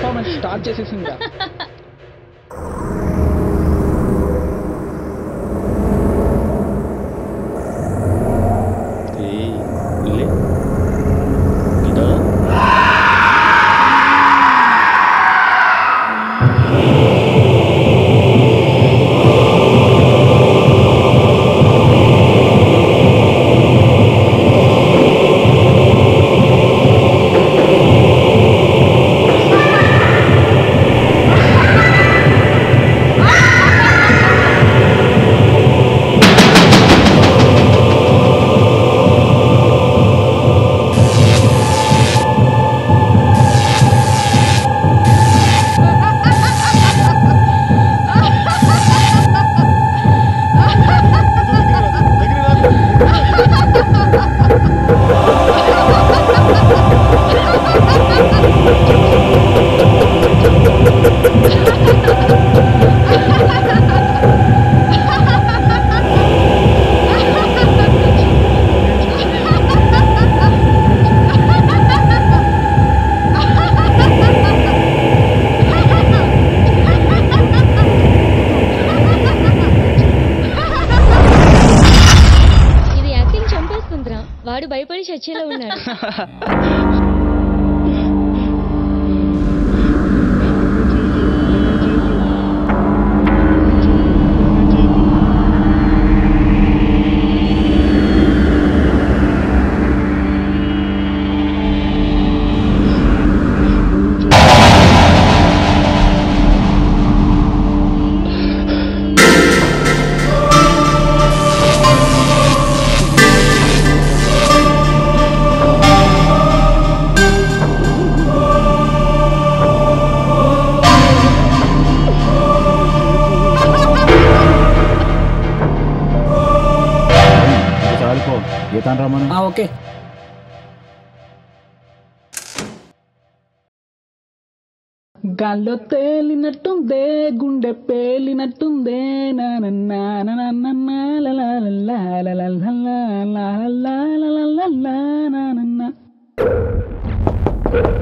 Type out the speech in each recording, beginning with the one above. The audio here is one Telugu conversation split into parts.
Performance start చేసేసిందా? వాడు భయపడి చచ్చేలా ఉన్నాడు. ఓకే గాల్లో తేలినట్టుందే గుండె పేలినట్టుందే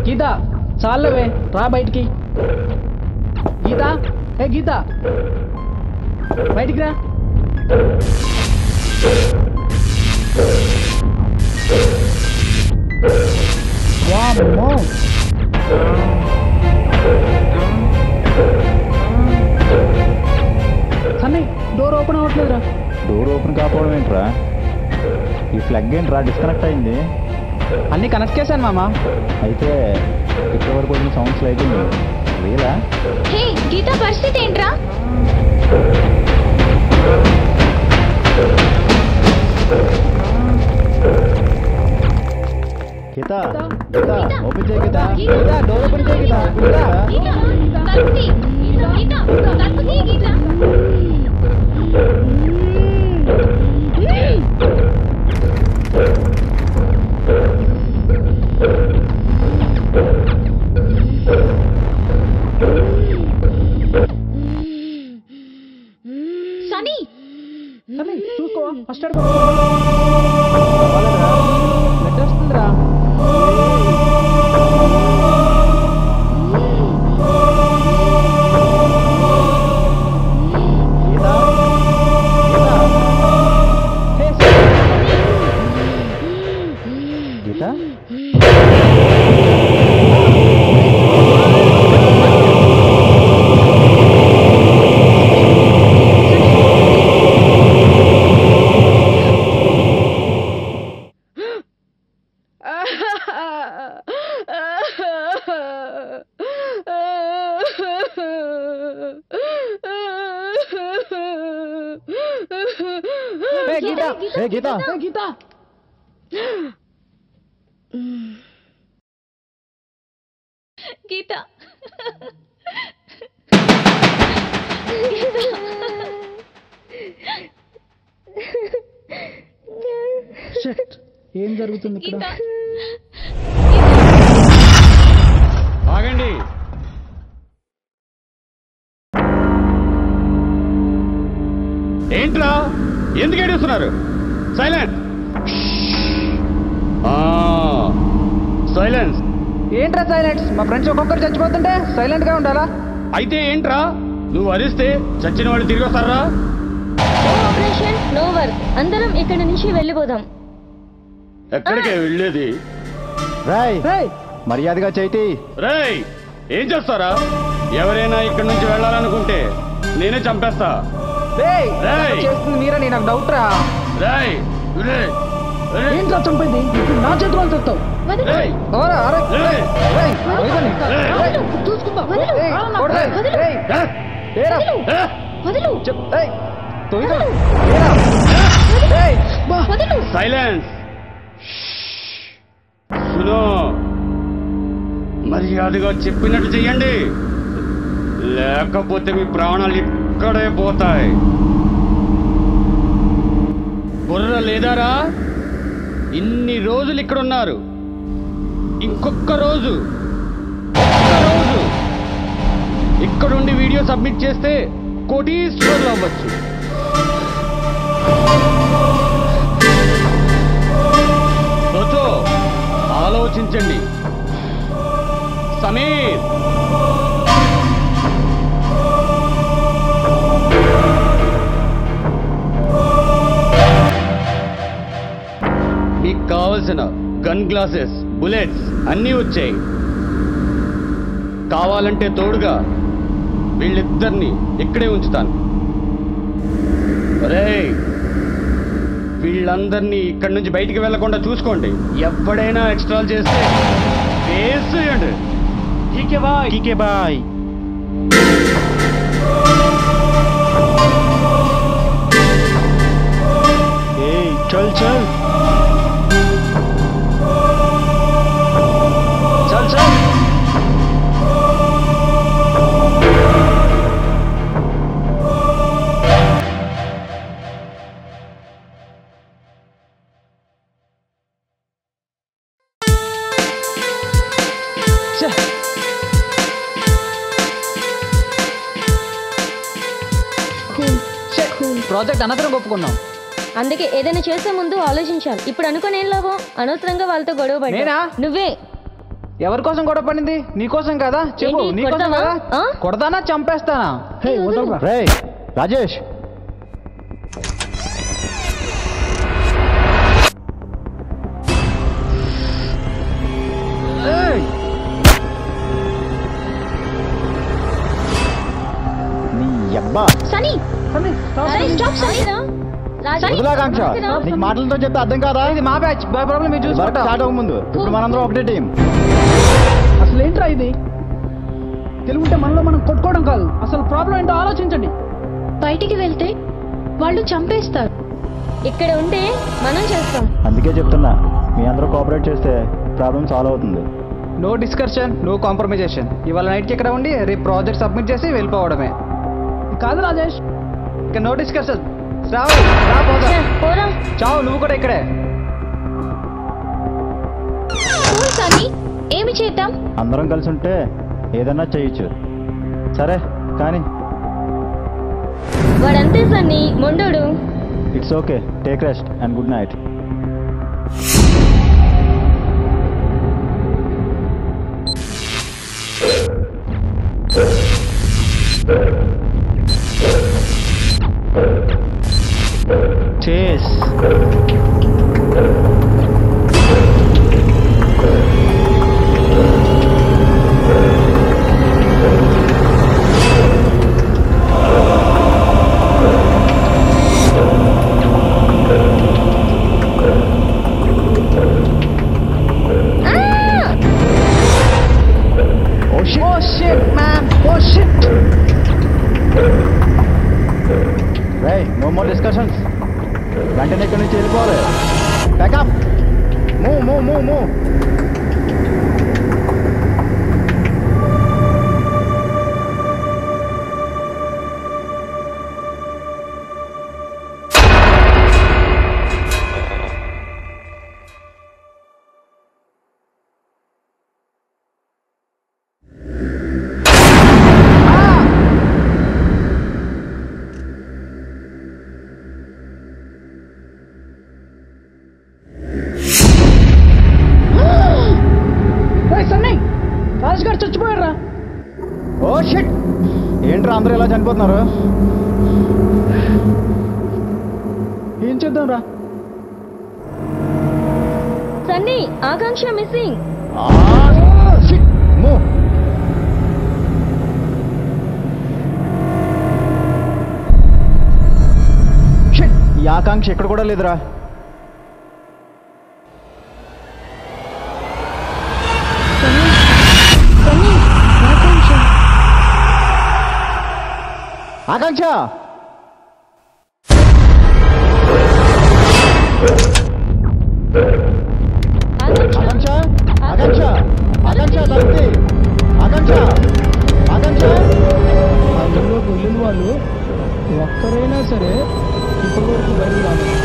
గీత చాలవే రా బయటికి. గీత ఏ గీత బయటికి రా. వామ్మో సన్నీ డోర్ ఓపెన్ అవ్వట్లేదురా. డోర్ ఓపెన్ కాకపోవడం ఏంట్రా? ఈ ఫ్లగ్ ఏంట్రా డిస్కనెక్ట్ అయింది? అన్నీ కనెక్ట్ చేశాను మామ. అయితే ఇక్కడ వరకు వచ్చిన సౌండ్స్ అయిపోయింది వీలా. హే గీత పరిస్థితి ఏంట్రా? గీత గీత ఓపెన్ చేయి. గీత గీత డోర్ ఓపెన్ చేయి. గీత సనీ సన్నీ చూసుకో ఫస్ట్ ఎయిడ్ బ్లడ్ వస్తుందిరా. గీత గీత గీత గీత ఏం జరుగుతుంది ఇక్కడ? ఆగండి. ఏంట్రా ఎందుకు ఏడుస్తున్నారు? Silence silence. ఏంట్రా సైలెంట్స్? మా ఫ్రెండ్స్ ఒక్కొక్కరు చచ్చిపోతుంటే సైలెంట్ గా ఉండాలా? అయితే ఏంట్రా నువ్వు అరిస్తే చచ్చిన వాళ్ళు తిరిగి వస్తారా? No operation no work. అందరం ఇక్కడి నుంచి వెళ్ళిపోదాం. ఎక్కడికే వెళ్ళేది? రాయ్ రేయ్, మర్యాదగా చైతి. రేయ్ ఏం చేస్తారా? ఎవరైనా ఇక్కడి నుంచి వెళ్ళాలనుకుంటే నేనే చంపేస్తా. రేయ్, రేయ్. చేస్తుంది మీరని నాకు డౌట్ రా. రేయ్ రేయ్, రేయ్, ఏంట్రా చంపేది? ఇప్పుడు నా చేతిలో చెప్తావు. వదలు. రేయ్, ఓరా, అరే, రేయ్, రేయ్, వదలండి. రేయ్. రేయ్, చూసుకుందాం. రేయ్, కొడతాయి. వదలు. రేయ్, ఏ? ఏరా, ఏ? వదలు. రేయ్, తొయ్యరా. ఏరా. రేయ్, వదలు. సైలెన్స్. సునో, మర్యాదగా చెప్పినట్టు చెయ్యండి, లేకపోతే మీ ప్రాణాలు ఇక్కడే పోతాయి. బుర్ర లేదారా? ఇన్ని రోజులు ఇక్కడ ఉన్నారు, ఇంకొక రోజు ఇక్కడుండి వీడియో సబ్మిట్ చేస్తే కోటీశ్వరులు అవ్వచ్చు. సోచో, ఆలోచించండి. సమీర్, మీకు కావలసిన గన్ గ్లాసెస్, బుల్లెట్స్ అన్నీ వచ్చాయి. కావాలంటే తోడుగా వీళ్ళిద్దరిని ఇక్కడే ఉంచుతాను. రేయ్, వీళ్ళందరినీ ఇక్కడి నుంచి బయటికి వెళ్లకుండా చూసుకోండి. ఎప్పుడైనా ఎక్స్ట్రాల్ చేస్తే వేసేయండి. ఠీకే బాయ్. ఏయ్ చల్ చల్ చల్ చల్. ప్రాజెక్ట్ అనంతరం ఒప్పుకున్నాం. అందుకే ఏదైనా చేసే ముందు ఆలోచించాలి. ఇప్పుడు అనుకుని ఏం లాభం? అనవసరంగా వాళ్ళతో గొడవ పడ్డా. నేనా? నువ్వే. ఎవరి కోసం గొడవ పడింది? నీకోసం కదా? చెప్పు, ఏంటి, నీకోసం కొడతావా? కదా? ఆ? కొడతానా, చంపేస్తానా? హే, వదలరా. రేయ్ రాజేష్, ఏయ్, నీ అబ్బా. సనీ సన్నీ, stop. సనీ స్టాప్. సనీరా రాజీ. వదిలాకాంక్ష, వదిలా. నీకు మాటలతో చెప్తే అర్థం కాదా? ఇది మా బ్యాచ్, బై ప్రాబ్లం మీరు వర్క్ చూసుకుంటా. స్టార్ట్ అవ్వ ముందు ఇప్పుడు మనందరం ఒకటే టీం. అసలు ఏంట్రా ఇది? తెలుగుంటే మనలో మనం కొట్టుకోవడం కాదు, అసలు ప్రాబ్లం ఏంటో ఆలోచించండి. బయటికి వెళ్తే వాళ్ళు చంపేస్తారు. ఇక్కడ ఉంటే మనం చేస్తాం. అందుకే చెప్తున్నా, మీ అందరూ కోఆపరేట్ చేస్తే ప్రాబ్లం సాల్వ్ అవుతుంది. No discussion, no compromisation. ఇవాళ నైట్కి ఇక్కడ ఉండి రేపు ప్రాజెక్ట్ సబ్మిట్ చేసి వెళ్ళిపోవడమే. కాదు రాజేష్, ఇక నో డిస్కషన్. శ్రావణి, రా పోదాం. పోరా. చావు, నువ్వు కూడా ఇక్కడే. సనీ ఏమి చేద్దాం? అందరం కలిసి ఉంటే ఏదన్నా చేయొచ్చు. సరే కానీ వాడంతే సన్నీ, మొండోడు. It's okay, take rest and good night. చేస్. Oh shit, man. Oh shit. రేయ్, నో మోర్ డిస్కషన్స్. వెంటనే ఇక్కడి నుంచి వెళ్ళిపోవాలి. ఓ షిట్ ఏంట్రా అందరూ ఇలా చనిపోతున్నారు? ఏం చేద్దాం రా? సన్నీ, ఆకాంక్ష మిస్సింగ్. ఈ ఆకాంక్ష ఎక్కడ కూడా లేదురా. సన్నీ, ఆకాంక్ష. ఆకాంక్ష ఆకాంక్ష ఆకాంక్ష ఆకాంక్ష తలుపుతీ. ఆకాంక్ష ఆకాంక్ష అందులోకి వెళ్ళిన వాళ్ళు ఒక్కరైనా సరే ఇప్పటి వరకు బయటకు రాలేదు.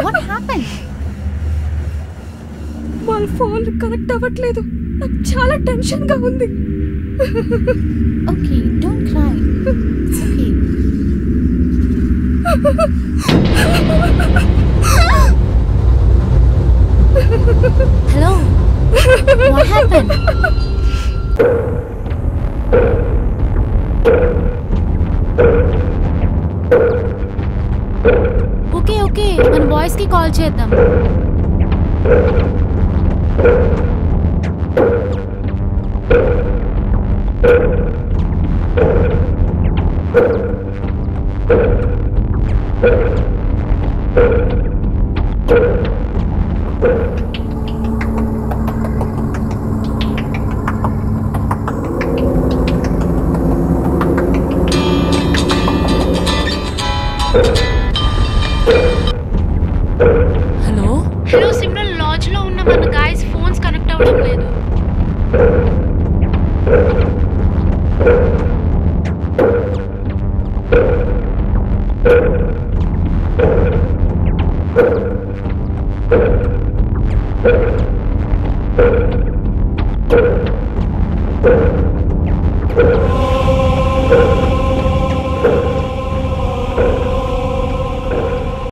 What happened? వాళ్ళ ఫోన్ కనెక్ట్ అవ్వట్లేదు. నాకు చాలా టెన్షన్ గా ఉంది. Okay, don't cry. It's okay. Hello? What happened? Okay మన బాయ్స్ కి కాల్ చేద్దాం. హలో సిమ్రన్, లాడ్జ్ లో ఉన్న మన గైస్ ఫోన్స్ కనెక్ట్ అవ్వడం లేదు.